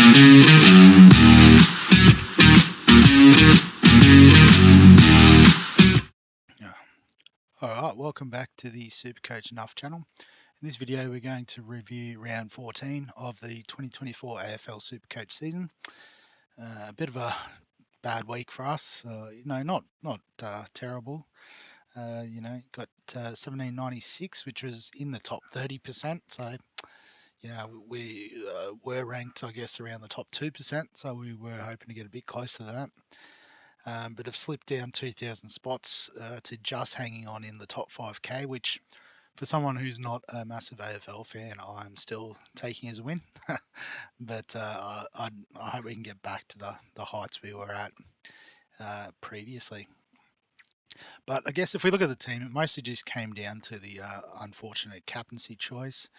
Alright, welcome back to the SuperCoach Enough channel. In this video we're going to review round 14 of the 2024 AFL SuperCoach season. A bit of a bad week for us, not terrible. Got 1796, which was in the top 30%, so we were ranked, I guess, around the top 2%, so we were hoping to get a bit close to that. But have slipped down 2,000 spots to just hanging on in the top 5k, which for someone who's not a massive AFL fan, I'm still taking as a win. But I hope we can get back to the heights we were at previously. But I guess if we look at the team, it mostly just came down to the unfortunate captaincy choice.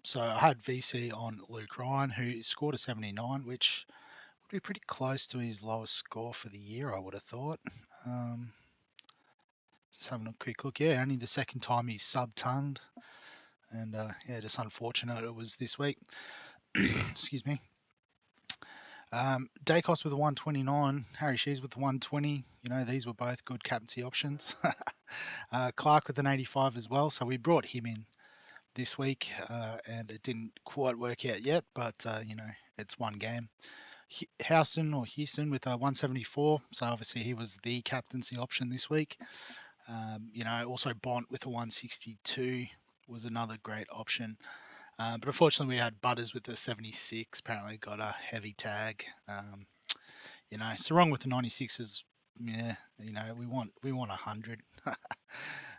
So I had VC on Luke Ryan, who scored a 79, which be pretty close to his lowest score for the year, I would have thought. Just having a quick look. Yeah, only the second time he's sub-tongued. And just unfortunate it was this week. Excuse me. Dacos with a 129, Harry Shees with the 120. These were both good captaincy options. Clark with an 85 as well. So we brought him in this week, and it didn't quite work out yet, but it's one game. Houston with a 174, so obviously he was the captaincy option this week. Also Bont with a 162 was another great option. But unfortunately we had Butters with the 76, apparently got a heavy tag. So wrong with the 96s. Yeah, we want 100.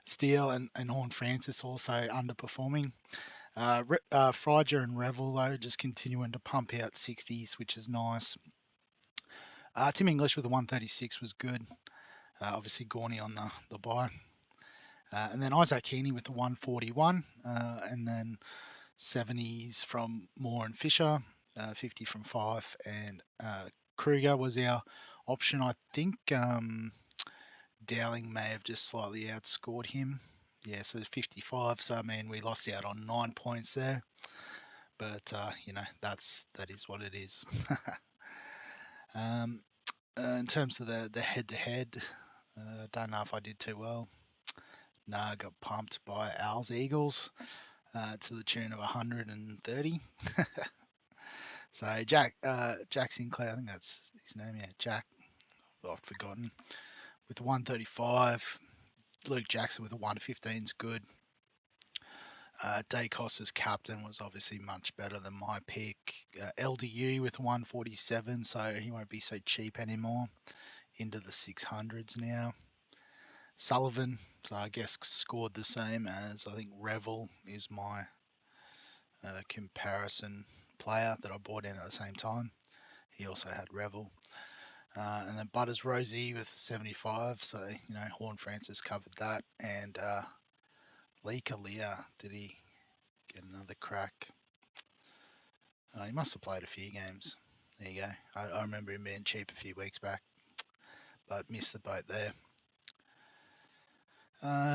Steele and Horn Francis also underperforming. Friger and Revel, though, just continuing to pump out 60s, which is nice. Tim English with the 136 was good. Obviously, Gorney on the bye. And then Isaac Heaney with the 141. And then 70s from Moore and Fisher. 50 from Fife. And Kruger was our option. I think Dowling may have just slightly outscored him. Yeah, so 55. So, we lost out on 9 points there. But, that is what it is. In terms of the head-to-head, don't know if I did too well. No, I got pumped by Al's Eagles to the tune of 130. So, Jack Sinclair, I think that's his name, yeah, Jack. I've forgotten. With the 135. Luke Jackson with a 115 is good. Dacos as captain was obviously much better than my pick. LDU with 147, so he won't be so cheap anymore. Into the 600s now. Sullivan, so I guess scored the same as, I think Revel is my comparison player that I bought in at the same time. He also had Revel. And then Butters Rosie with 75, so Horn Francis covered that, and Lee Kalia, did he get another crack? He must have played a few games. There you go. I remember him being cheap a few weeks back, but missed the boat there.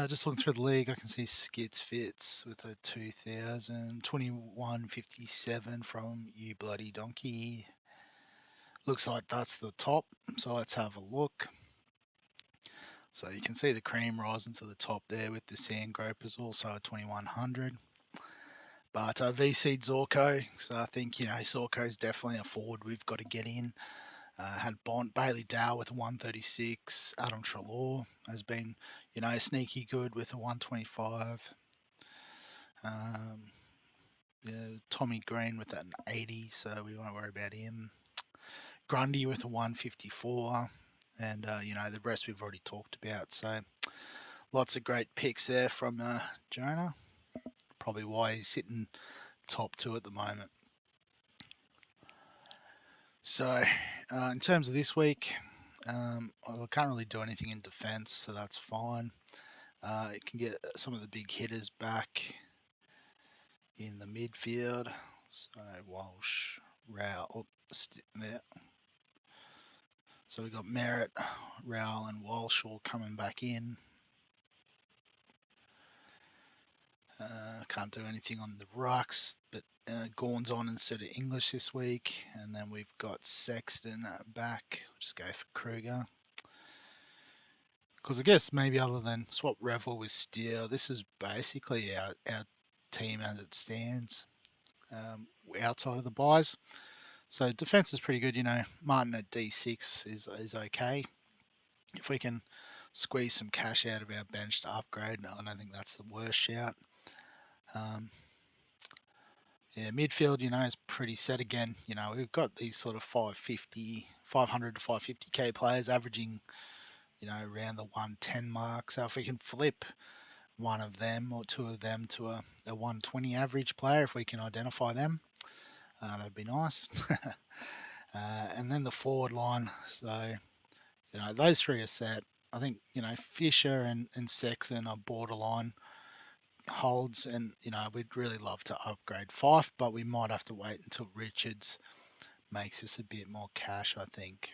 Just looking through the league, I can see Skits Fits with a 2157 from You Bloody Donkey. Looks like that's the top, so let's have a look. So you can see the cream rising to the top there with the Sand Gropers also a 2100. But VC Zorko, so I think, Zorko is definitely a forward we've got to get in. Had Bailey Dow with a 136. Adam Treloar has been, sneaky good with a 125. Tommy Green with an 80, so we won't worry about him. Grundy with a 154. And, the rest we've already talked about. So lots of great picks there from Jonah. Probably why he's sitting top 2 at the moment. So in terms of this week, I can't really do anything in defence, so that's fine. You can get some of the big hitters back in the midfield. So Walsh, Rowell, there. So we've got Merritt, Rowell and Walsh all coming back in. Can't do anything on the rucks, but Gawn's on instead of English this week. And then we've got Sexton back. We'll just go for Kruger. Because I guess maybe other than swap Revel with Steele, this is basically our team as it stands outside of the buys. So defense is pretty good. Martin at D6 is okay. If we can squeeze some cash out of our bench to upgrade, I don't think that's the worst shout. Yeah, midfield, is pretty set again. We've got these sort of 500 to 550k players averaging, around the 110 mark. So if we can flip one of them or two of them to a 120 average player, if we can identify them, that'd be nice. And then the forward line. So, those three are set. I think, Fisher and Sexton are borderline holds, and we'd really love to upgrade Fife, but we might have to wait until Richards makes us a bit more cash, I think.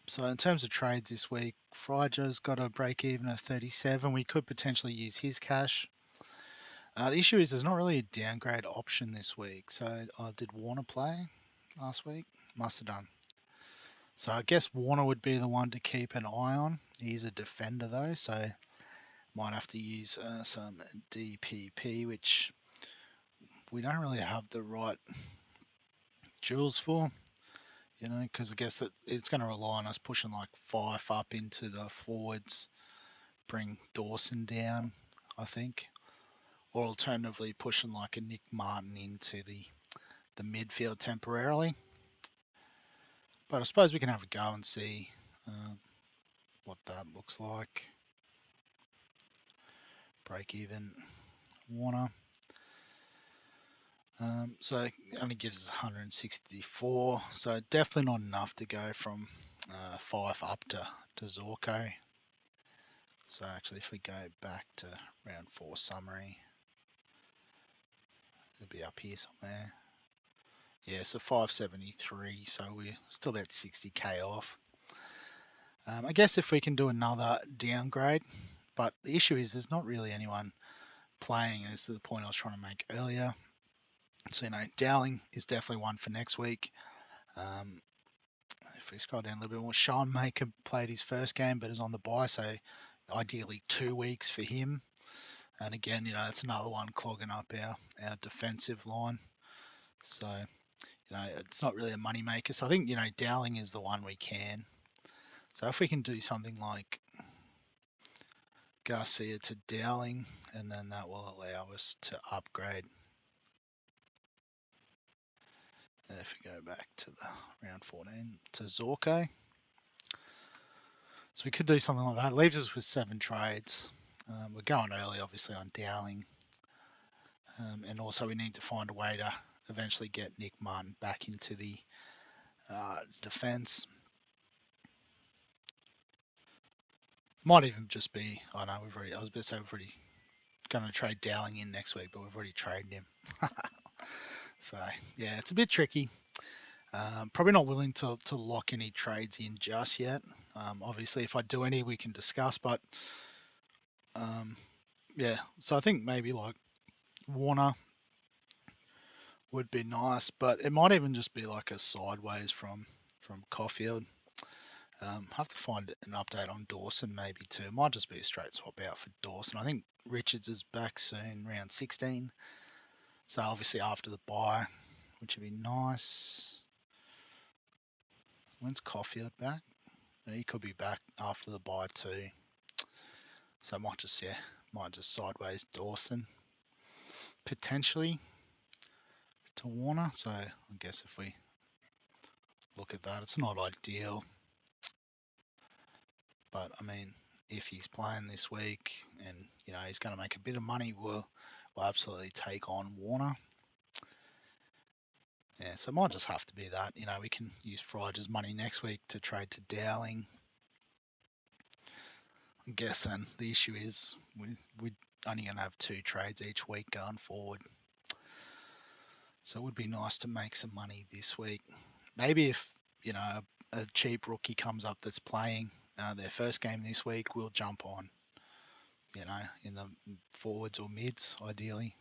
So in terms of trades this week, Fryja's got a break even of 37. We could potentially use his cash. The issue is there's not really a downgrade option this week. So did Warner play last week? Must have done. So I guess Warner would be the one to keep an eye on. He's a defender though, so might have to use some DPP, which we don't really have the right jewels for, because I guess it's going to rely on us pushing like Fife up into the forwards, bring Dawson down, I think, or alternatively pushing like a Nick Martin into the midfield temporarily. But I suppose we can have a go and see what that looks like. Break even, Warner. So it only gives us 164, so definitely not enough to go from 5 up to Zorko. So actually if we go back to round 4 summary, it'll be up here somewhere. Yeah, so 573, so we're still about 60k off. I guess if we can do another downgrade, but the issue is there's not really anyone playing, as to the point I was trying to make earlier. So, Dowling is definitely one for next week. If we scroll down a little bit more, Sean Maker played his first game but is on the bye, so ideally 2 weeks for him. And again, it's another one clogging up our defensive line. So, it's not really a money maker. So I think, Dowling is the one we can. So if we can do something like Garcia to Dowling, and then that will allow us to upgrade. And if we go back to the round 14 to Zorko. So we could do something like that. Leaves us with 7 trades. We're going early, obviously, on Dowling. And also we need to find a way to eventually get Nick Martin back into the defence. Might even just be, I know we've already, I was about to say we've already going to trade Dowling in next week, but we've already traded him. So, yeah, it's a bit tricky. Probably not willing to lock any trades in just yet. Obviously, if I do any, we can discuss, but yeah, so I think maybe like Warner would be nice, but it might even just be like a sideways from Caulfield. Have to find an update on Dawson maybe too. It might just be a straight swap out for Dawson. I think Richards is back soon, round 16. So obviously after the bye, which would be nice. When's Caulfield back? He could be back after the bye too. So I might just sideways Dawson potentially to Warner. So I guess if we look at that, it's not ideal. But I mean, if he's playing this week and he's going to make a bit of money, we'll absolutely take on Warner. Yeah, so it might just have to be that. We can use Fryger's money next week to trade to Dowling. I guess then the issue is we're only going to have 2 trades each week going forward. So it would be nice to make some money this week. Maybe if, a cheap rookie comes up that's playing their first game this week, we'll jump on. in the forwards or mids, ideally.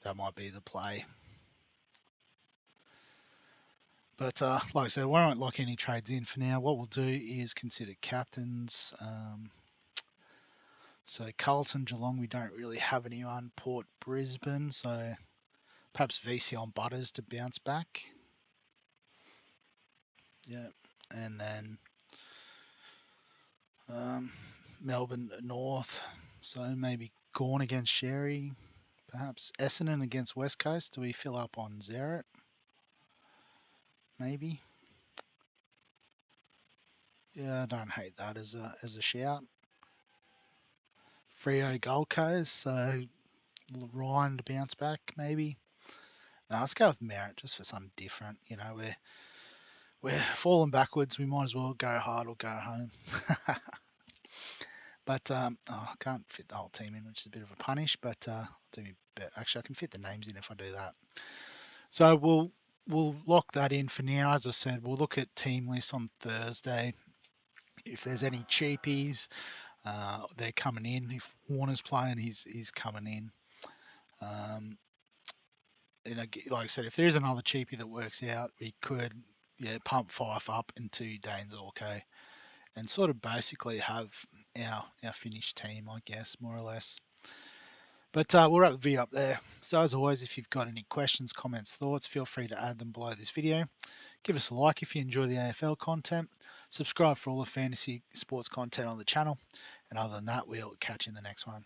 That might be the play. But like I said, we won't lock any trades in for now. What we'll do is consider captains. So Carlton, Geelong, we don't really have anyone. Port, Brisbane, so perhaps VC on Butters to bounce back. Yeah, and then Melbourne, North, so maybe Gawn against Sherry. Perhaps Essendon against West Coast. Do we fill up on Zeret? Maybe. Yeah, I don't hate that as a shout. Freo Gold Coast, so Ryan to bounce back maybe. No, let's go with Merritt just for something different. We're falling backwards. We might as well go hard or go home. But I can't fit the whole team in, which is a bit of a punish. But actually, I can fit the names in if I do that. So we'll lock that in for now. As I said, we'll look at team lists on Thursday. If there's any cheapies, they're coming in. If Warner's playing, he's coming in. And like I said, if there's another cheapie that works out, we could pump Fife up into Dane's Orco and sort of basically have our finished team, I guess, more or less. But we'll wrap the video up there. So as always, if you've got any questions, comments, thoughts, feel free to add them below this video. Give us a like if you enjoy the AFL content. Subscribe for all the fantasy sports content on the channel. And other than that, we'll catch you in the next one.